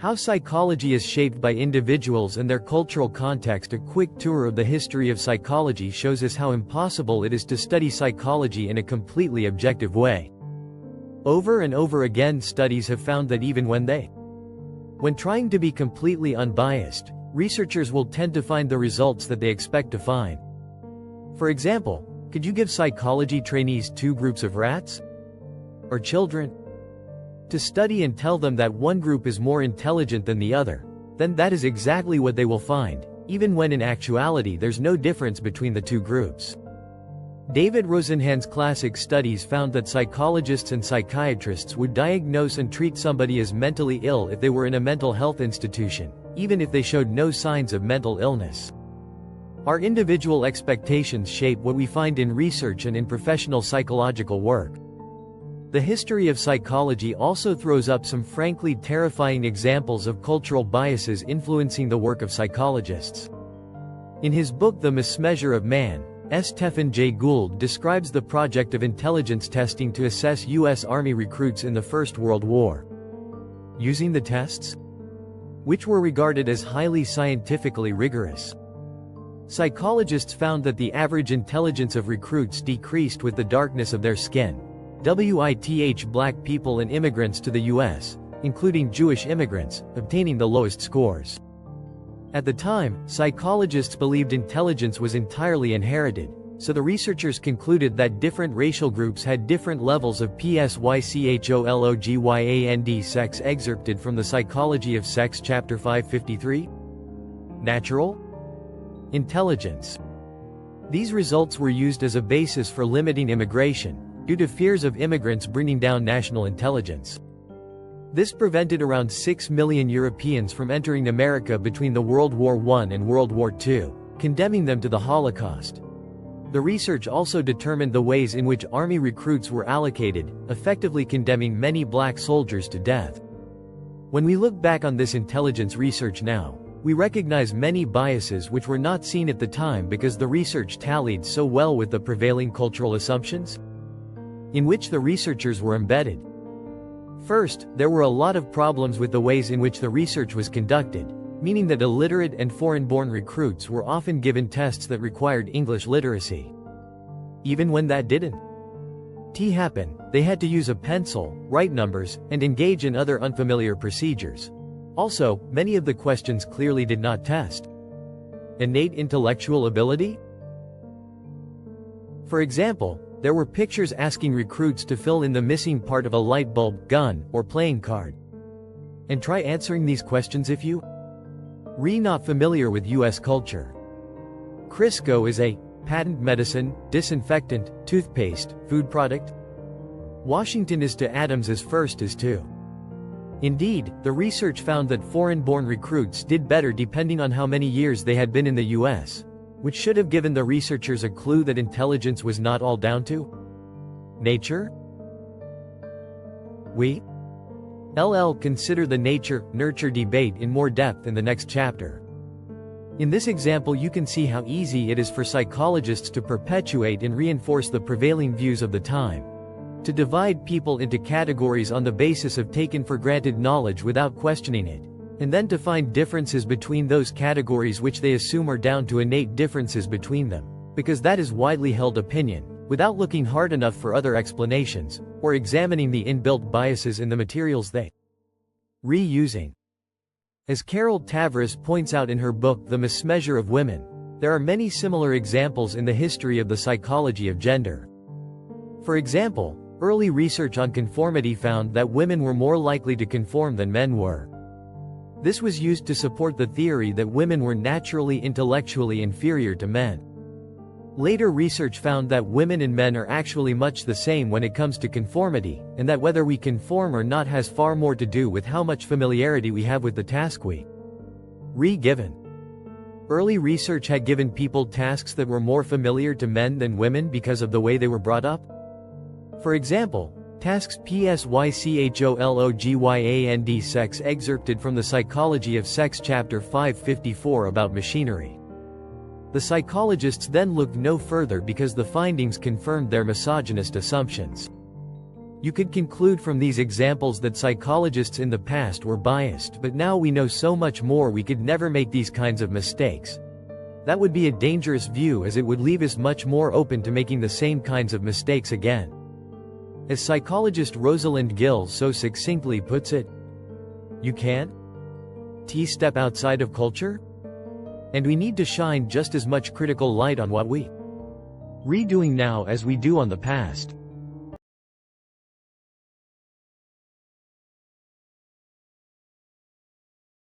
How psychology is shaped by individuals and their cultural context. A quick tour of the history of psychology shows us how impossible it is to study psychology in a completely objective way. Over and over again, studies have found that even when trying to be completely unbiased, researchers will tend to find the results that they expect to find. For example, could you give psychology trainees two groups of rats? Or children? To study and tell them that one group is more intelligent than the other, then that is exactly what they will find, even when in actuality there's no difference between the two groups. David Rosenhan's classic studies found that psychologists and psychiatrists would diagnose and treat somebody as mentally ill if they were in a mental health institution, even if they showed no signs of mental illness. Our individual expectations shape what we find in research and in professional psychological work. The history of psychology also throws up some frankly terrifying examples of cultural biases influencing the work of psychologists. In his book The Mismeasure of Man, Stephen Jay Gould describes the project of intelligence testing to assess U.S. Army recruits in the First World War. Using the tests, which were regarded as highly scientifically rigorous, psychologists found that the average intelligence of recruits decreased with the darkness of their skin. Black people and immigrants to the U.S., including Jewish immigrants, obtaining the lowest scores. At the time, psychologists believed intelligence was entirely inherited, so the researchers concluded that different racial groups had different levels of psychologiand sex. Excerpted from the Psychology of Sex, Chapter 553. Natural intelligence. These results were used as a basis for limiting immigration, due to fears of immigrants bringing down national intelligence. This prevented around 6 million Europeans from entering America between the World War I and World War II, condemning them to the Holocaust. The research also determined the ways in which Army recruits were allocated, effectively condemning many black soldiers to death. When we look back on this intelligence research now, we recognize many biases which were not seen at the time because the research tallied so well with the prevailing cultural assumptions in which the researchers were embedded. First, there were a lot of problems with the ways in which the research was conducted, meaning that illiterate and foreign-born recruits were often given tests that required English literacy. Even when that didn't happen, they had to use a pencil, write numbers, and engage in other unfamiliar procedures. Also, many of the questions clearly did not test innate intellectual ability. For example, there were pictures asking recruits to fill in the missing part of a light bulb, gun, or playing card. And try answering these questions if you not familiar with U.S. culture. Crisco is a patent medicine, disinfectant, toothpaste, food product. Washington is to atoms as first is to. Indeed, the research found that foreign-born recruits did better depending on how many years they had been in the U.S., which should have given the researchers a clue that intelligence was not all down to nature. We'll consider the nature-nurture debate in more depth in the next chapter. In this example, you can see how easy it is for psychologists to perpetuate and reinforce the prevailing views of the time, to divide people into categories on the basis of taken-for-granted knowledge without questioning it, and then to find differences between those categories which they assume are down to innate differences between them, because that is widely held opinion, without looking hard enough for other explanations, or examining the inbuilt biases in the materials they reusing. As Carol Tavris points out in her book The Mismeasure of Women, there are many similar examples in the history of the psychology of gender. For example, early research on conformity found that women were more likely to conform than men were. This was used to support the theory that women were naturally intellectually inferior to men. Later research found that women and men are actually much the same when it comes to conformity, and that whether we conform or not has far more to do with how much familiarity we have with the task we given. Early research had given people tasks that were more familiar to men than women because of the way they were brought up. For example, tasks psychologyand sex. Excerpted from the Psychology of Sex, Chapter 554 about machinery. The psychologists then looked no further because the findings confirmed their misogynist assumptions. You could conclude from these examples that psychologists in the past were biased, but now we know so much more we could never make these kinds of mistakes. That would be a dangerous view, as it would leave us much more open to making the same kinds of mistakes again. As psychologist Rosalind Gill so succinctly puts it, you can't step outside of culture? And we need to shine just as much critical light on what we redoing now as we do on the past.